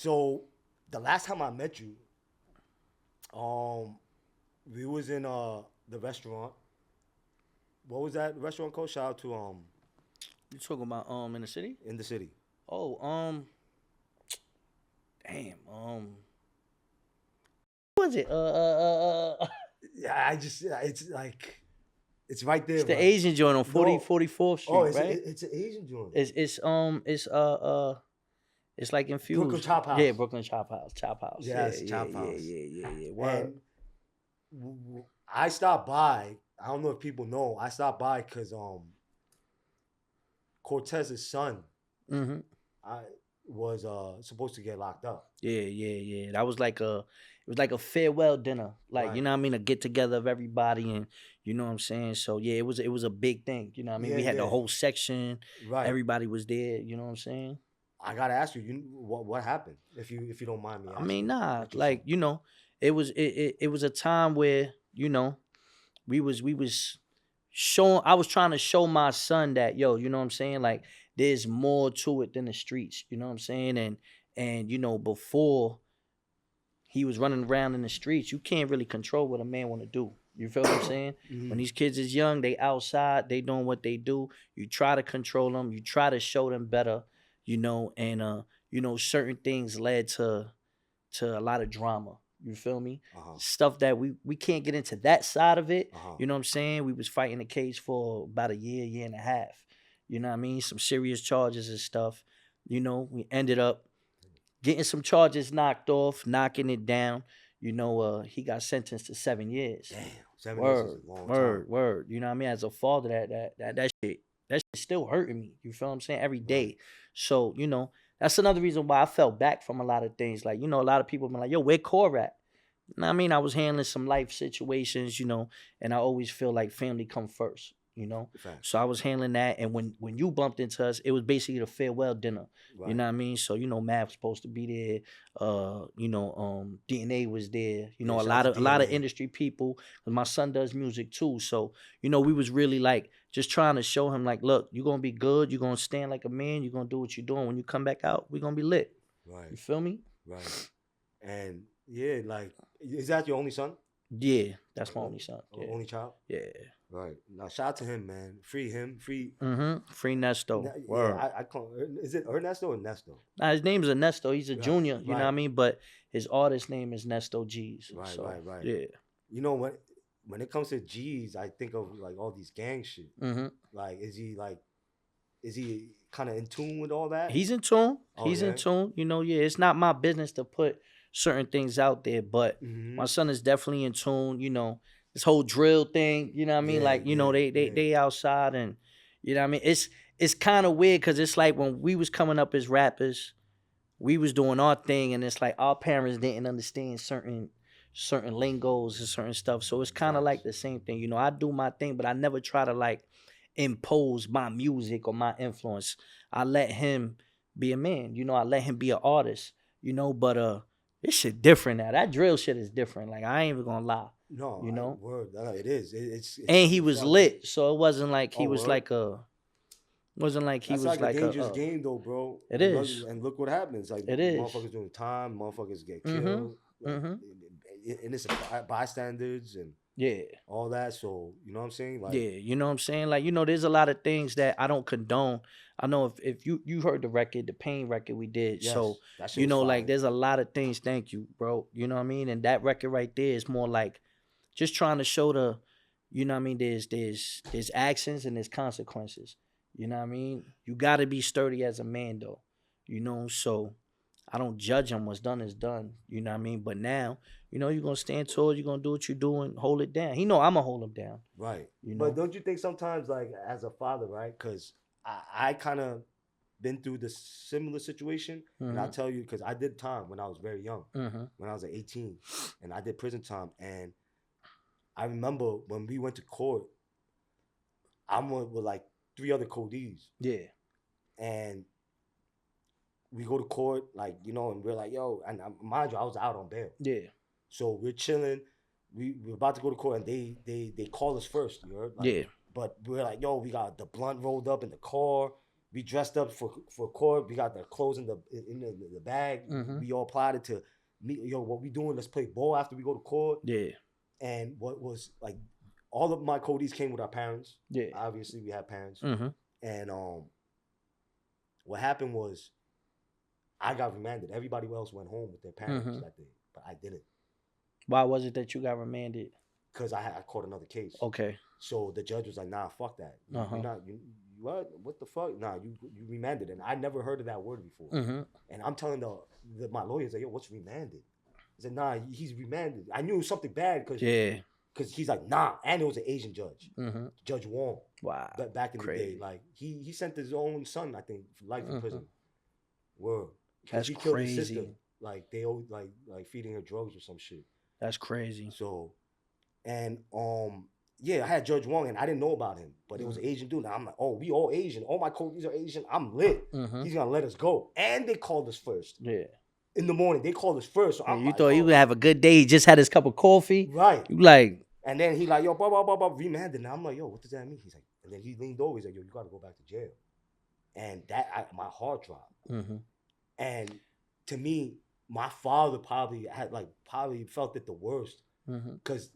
So the last time I met you, we was in the restaurant. What was that restaurant called? Shout out to You talking about in the city? in the city. Oh, damn, what was it? Yeah, it's like it's right there, It's the bro. Asian joint on 40, No. 44th Oh, Street, right? it's an Asian joint. It's like Brooklyn infused. Chop House. Yeah, Brooklyn Chop House. Chop House. Yeah, Yes, yeah, Chop yeah, House. yeah, yeah, yeah. Word. And I stopped by. I don't know if people know. I stopped by because Cortez's son Mm-hmm. I was supposed to get locked up. Yeah, yeah, yeah. That was like it was like a farewell dinner. Like, you Right. know what I mean? A get together of everybody and you know what I'm saying? So yeah, it was a big thing. You know what I mean? Yeah, We had the yeah. whole section. Right. Everybody was there, you know what I'm saying? I gotta ask you, what happened? If you don't mind me I asking. mean, nah, What you like, saw? you know, it was a time where, you know, we was showing I was trying to show my son that, yo, you know what I'm saying? Like there's more to it than the streets, you know what I'm saying? And you know, before he was running around in the streets, you can't really control what a man want to do. You feel what I'm saying? When these kids is young, they outside, they doing what they do. You try to control them, you try to show them better, you know, and you know, certain things led to a lot of drama. You feel me? Stuff that we can't get into that side of it. You know what I'm saying? We was fighting the case for about a year and a half. You know what I mean? Some serious charges and stuff. You know, we ended up getting some charges knocked off, knocking it down. You know, he got sentenced to 7 years. Damn, 7 years is Word, a long word, time. word. You know what I mean? As a father, that shit still hurting me. You feel what I'm saying? Every day. Right. So, you know, that's another reason why I fell back from a lot of things. Like, you know, a lot of people been like, yo, where Core at? You know what I mean? I was handling some life situations, you know, and I always feel like family come first, you know. Facts. So I was handling that, and when you bumped into us, it was basically the farewell dinner. You Right. know what I mean? So you know, Mav was supposed to be there. You know, DNA was there. You know, Yeah, a shout out lot to of a lot of DNA. industry people. 'Cause my son does music too, so you know, we was really like just trying to show him like, look, you're gonna be good. You're gonna stand like a man. You're gonna do what you're doing. When you come back out, we're gonna be lit. You Right. feel me? Right. And yeah, like, is that your only son? Yeah, that's my only son. Or Yeah, only child? yeah. Right. Now, shout out to him, man. Free him. Free. Free Nesto. Yeah, Word. I call. Is it Ernesto or Nesto? Now his name is Nesto. He's a Right. junior. You know what I Right. mean? But his artist name is Nesto G's. Right. So, Right. yeah. You know when it comes to G's, I think of like all these gang shit. Like, is he kind of in tune with all that? He's in tune. Oh, He's in yeah? tune. You know, yeah. It's not my business to put certain things out there, but Mm-hmm. my son is definitely in tune. You know, this whole drill thing. You know what I mean? Yeah, Like, you know, yeah, they outside, and you know what I mean. It's kind of weird because it's like when we was coming up as rappers, we was doing our thing, and it's like our parents didn't understand certain lingos and certain stuff. So it's kind of like the same thing. You know, I do my thing, but I never try to like impose my music or my influence. I let him be a man. You know, I let him be an artist. You know, but this shit different now. That drill shit is different. Like I ain't even gonna lie. No, You know, it is. It's and he was lit, so it wasn't like he Oh, was word? like a. Wasn't like he That's was like a dangerous a game, though, bro. It and is. and look what happens. Like, It is. motherfuckers doing time, motherfuckers get Mhm, killed, like, mhm. innocent bystanders and Yeah. all that. So you know what I'm saying? Like, Yeah, you know what I'm saying? Like, you know, there's a lot of things that I don't condone. I know if you heard the record, the Pain record we did. yes, So, that shit you was know, fire. like there's a lot of things, thank you, bro. You know what I mean? And that record right there is more like just trying to show the, you know what I mean, there's actions and there's consequences. You know what I mean? You gotta be sturdy as a man though. You know, so I don't judge him. What's done is done. You know what I mean? But now, you know, you're gonna stand tall, you're gonna do what you do and hold it down. He know I'm gonna hold him down. Right. You But know? don't you think sometimes, like, as a father, right? Because I kind of been through the similar situation, and I'll tell you, because I did time when I was very young, when I was like 18, and I did prison time, and I remember when we went to court, I'm with like 3 other codees, Yeah. and we go to court, like, you know, and we're like, yo, and mind you, I was out on bail, Yeah. so we're chilling. We're about to go to court, and they call us first, you heard? Like, Yeah. but we're like, yo, we got the blunt rolled up in the car. we dressed up for court. We got the clothes in the bag. We all plotted to meet. Yo, what we doing? Let's play ball after we go to court. Yeah. And what was like, all of my Codys came with our parents. Yeah. Obviously, we had parents. And what happened was, I got remanded. Everybody else went home with their parents that day, but I didn't. Why was it that you got remanded? Because I caught another case. Okay. So the judge was like, "Nah, fuck that. What the fuck? Nah, you remanded." And I never heard of that word before. And I'm telling my lawyers, like, "Yo, what's remanded?" He said, "Nah, he's remanded." I knew it was something bad because he's like, "Nah," and it was an Asian judge, Judge Wong. Wow. Back in the day, like he sent his own son, I think, for life in prison. Word. That's he crazy. Killed his sister. Like they owe like feeding her drugs or some shit. That's crazy. So, and yeah, I had Judge Wong and I didn't know about him, but it was an Asian dude. And I'm like, oh, we all Asian. All my Codys are Asian. I'm lit. He's gonna let us go. And they called us first. Yeah. In the morning, they called us first. So you thought you would have a good day. He just had his cup of coffee. Right. You like. And then he like, yo, blah, blah, blah, blah, remanded. And I'm like, yo, what does that mean? He's like, and then he leaned over. He's like, yo, you got to go back to jail. And my heart dropped. And to me, my father probably felt it the worst. Because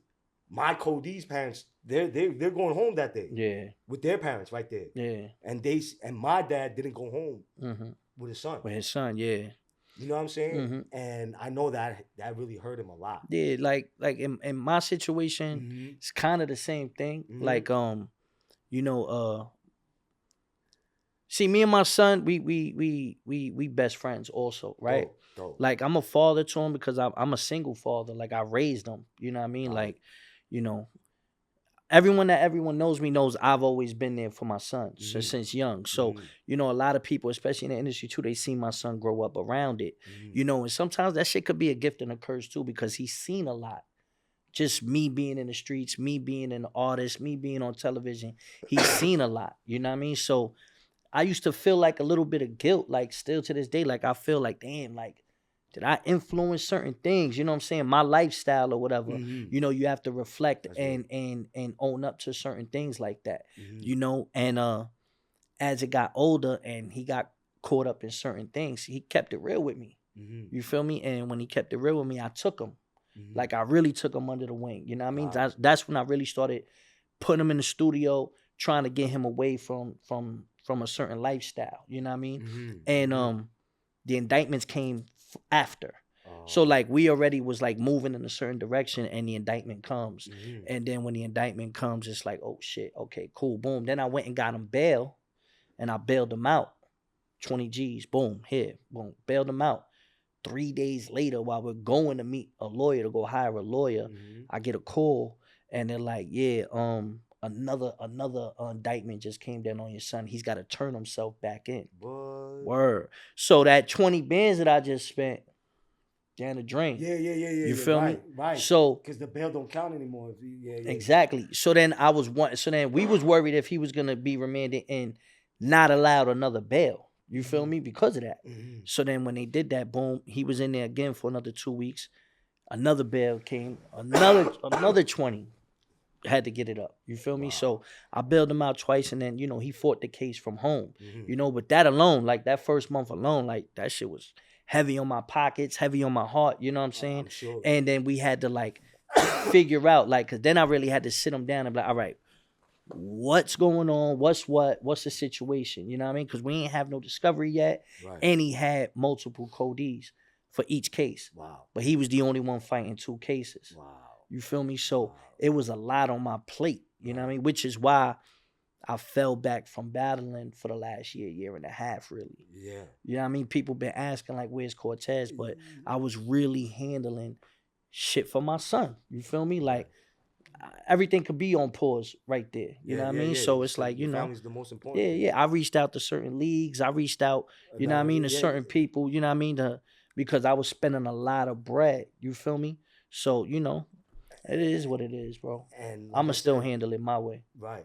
my Codys parents, they're going home that day. Yeah. With their parents right there. Yeah. And my dad didn't go home with his son. With his son, yeah. You know what I'm saying? And I know that really hurt him a lot. Yeah, like in my situation, it's kind of the same thing. Like see, me and my son, we best friends also, right? Dope. Like I'm a father to him because I'm a single father. Like I raised him. You know what I mean? Like, everyone knows me knows I've always been there for my son since young. So, a lot of people, especially in the industry too, they see my son grow up around it. And sometimes that shit could be a gift and a curse too, because he's seen a lot. Just me being in the streets, me being an artist, me being on television, he's seen a lot. You know what I mean? So I used to feel like a little bit of guilt, like still to this day, like I feel like, damn, like, did I influence certain things? You know what I'm saying? My lifestyle or whatever. You have to reflect and own up to certain things like that. And as it got older and he got caught up in certain things, he kept it real with me. You feel me? And when he kept it real with me, I took him. Like I really took him under the wing. You know what I mean? Wow. That's when I really started putting him in the studio, trying to get him away from a certain lifestyle. You know what I mean? And the indictments came after. So like we already was like moving in a certain direction and the indictment comes. And then when the indictment comes, it's like, oh shit, okay, cool, boom. Then I went and got him bail and I bailed him out. 20 G's, boom, here, boom, bailed him out. 3 days later, while we're going to meet a lawyer to go hire a lawyer, I get a call and they're like, yeah, another indictment just came down on your son. He's got to turn himself back in. What? Word. So that 20 bands that I just spent, down the drain. Yeah. You feel me? Right. So because the bail don't count anymore. Yeah. Exactly. So then we was worried if he was gonna be remanded and not allowed another bail. You feel me? Because of that. So then when they did that, boom, he was in there again for another 2 weeks. Another bail came. Another 20. Had to get it up. You feel me? So I bailed him out twice, and then he fought the case from home. But that alone, like that first month alone, like that shit was heavy on my pockets, heavy on my heart. You know what I'm saying? I'm sure. And then we had to like figure out, like, cause then I really had to sit him down and be like, all right, what's going on? What's the situation? You know what I mean? Cause we ain't have no discovery yet, and he had multiple Codys for each case. Wow. But he was the only one fighting 2 cases. Wow. You feel me? So it was a lot on my plate, you know what I mean? Which is why I fell back from battling for the last year and a half, really. Yeah. You know what I mean? People been asking, like, where's Cortez? But I was really handling shit for my son. You feel me? Like, everything could be on pause right there. You know what I mean? So it's like, family's the most important. Yeah. I reached out to certain leagues. I reached out, you know what I mean, to certain people, you know what I mean? Because I was spending a lot of bread. You feel me? So, it is what it is, bro. And I'ma still handle it my way. Right.